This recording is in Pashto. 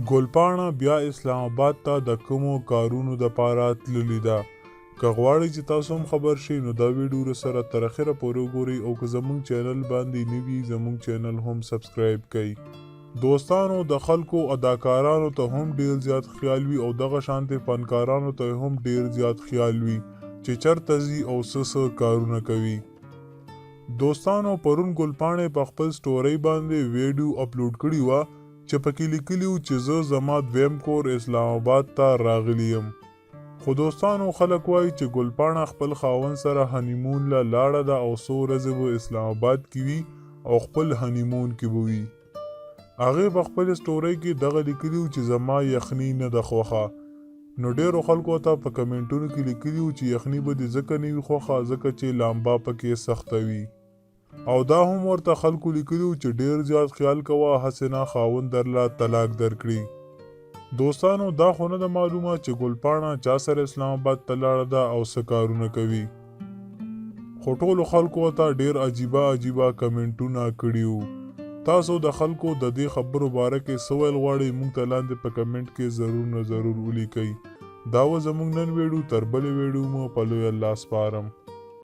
ګلپاڼه بیا اسلام آباد ته د کومو کارونو دپاره تللې ده. که غواړئ چې تاسو هم خبر شئ نو دا ویډیو سره تر اخره پورې وګورئ او که زموږ چینل باندې نوي زموږ چینل هم سبسکرایب کړئ. دوستانو د خلکو اداکارانو ته هم ډیر زیات خیال وي او دغه شانتې فنکارانو ته هم ډیر زیات خیال وي چې چرته ځي او څه کارونه کوي. دوستانو پرون ګلپاڼې په خپل سټورۍ باندې ویډیو اپلوډ کړې وه چې پکې لیکلي وو چې زه زما دویم کور اسلام آباد ته راغلی یم. خو دوستانو خلک وایي چې ګلپاڼه خپل خاوند سره هنیمون له لاړه ده او څو ورځې به اسلام آباد کې وي او خپل هنیمون کې به وي. هغې په خپل سټورۍ کې دغه لیکلي وو چې زما یخني نه ده خوښه. نو ډیرو خلکو ته په کمنټونو کې لیکلي وو چې یخني به دې ځکه نه وي خوښه ځکه چې لامبا پکې سخته وي. او دا هم ورته خلکو لیکلي وو چې ډیر زیات خیال کوه هسې نه خاوند درله طلاق درکړي. دوستانو دا خو نه ده معلومه چې ګلپاڼه چا سره اسلام آباد ته لاړه ده او څه کارونه کوي. خو ټولو خلکو ته ډیر عجیبه کمنټونه کړي وو. تاسو د خلکو د دې خبرو باره کې څه ویل غواړئ موږ ته لاندې په کمنټ کې ضرور ولیکئ. دا و زموږ نن ویډیو، تر بلې ویډیو مو په لوی الله سپارم.